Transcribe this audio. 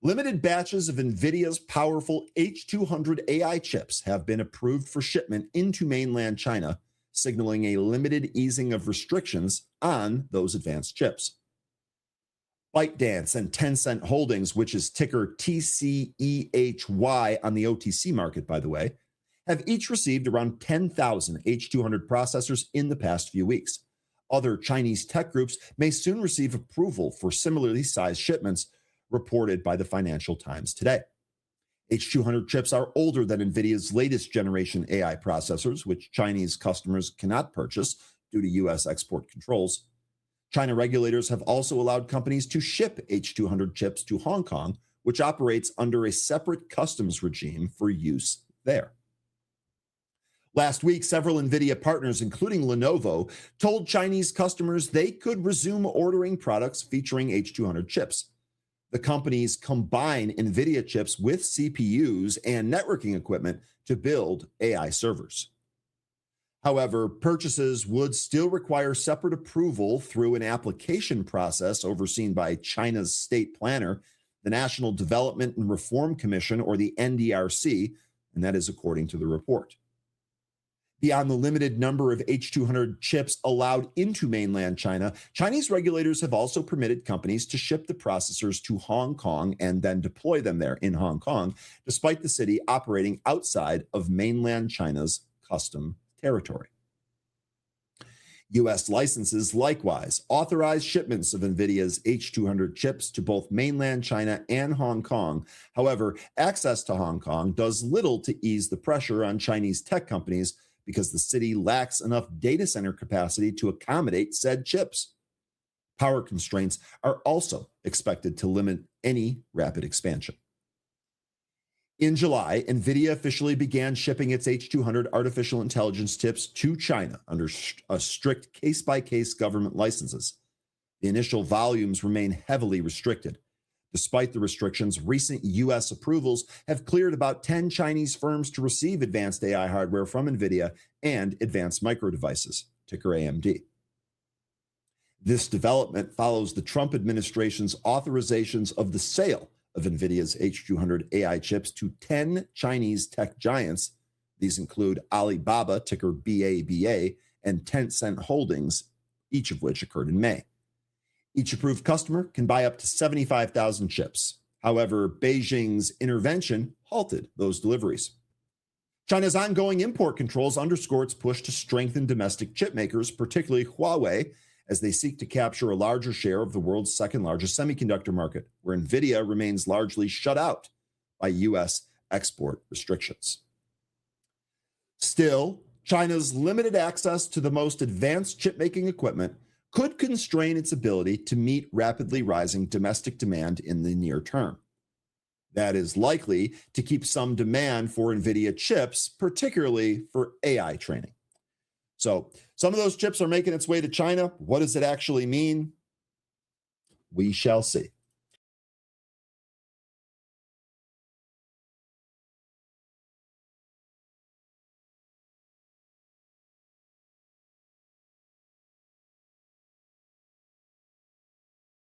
Limited batches of NVIDIA's powerful H200 AI chips have been approved for shipment into mainland China, signaling a limited easing of restrictions on those advanced chips. ByteDance and Tencent Holdings, which is ticker TCEHY on the OTC market, by the way, have each received around 10,000 H200 processors in the past few weeks. Other Chinese tech groups may soon receive approval for similarly sized shipments, reported by the Financial Times today. H200 chips are older than NVIDIA's latest generation AI processors, which Chinese customers cannot purchase due to U.S. export controls. China regulators have also allowed companies to ship H200 chips to Hong Kong, which operates under a separate customs regime for use there. Last week, several NVIDIA partners, including Lenovo, told Chinese customers they could resume ordering products featuring H200 chips. The companies combine NVIDIA chips with CPUs and networking equipment to build AI servers. However, purchases would still require separate approval through an application process overseen by China's state planner, the National Development and Reform Commission, or the NDRC, and that is according to the report. Beyond the limited number of H200 chips allowed into mainland China, Chinese regulators have also permitted companies to ship the processors to Hong Kong and then deploy them there in Hong Kong, despite the city operating outside of mainland China's custom territory. U.S. licenses likewise authorize shipments of NVIDIA's H200 chips to both mainland China and Hong Kong. However, access to Hong Kong does little to ease the pressure on Chinese tech companies because the city lacks enough data center capacity to accommodate said chips. Power constraints are also expected to limit any rapid expansion. In July, NVIDIA officially began shipping its H200 artificial intelligence chips to China under a strict case-by-case government licenses. The initial volumes remain heavily restricted. Despite the restrictions, recent U.S. approvals have cleared about 10 Chinese firms to receive advanced AI hardware from NVIDIA and Advanced Micro Devices, ticker AMD. This development follows the Trump administration's authorizations of the sale of NVIDIA's H200 AI chips to 10 Chinese tech giants. These include Alibaba, ticker BABA, and Tencent Holdings, each of which occurred in May. Each approved customer can buy up to 75,000 chips. However, Beijing's intervention halted those deliveries. China's ongoing import controls underscore its push to strengthen domestic chip makers, particularly Huawei, as they seek to capture a larger share of the world's second largest semiconductor market, where NVIDIA remains largely shut out by U.S. export restrictions. Still, China's limited access to the most advanced chip-making equipment could constrain its ability to meet rapidly rising domestic demand in the near term. That is likely to keep some demand for NVIDIA chips, particularly for AI training. So some of those chips are making its way to China. What does it actually mean? We shall see.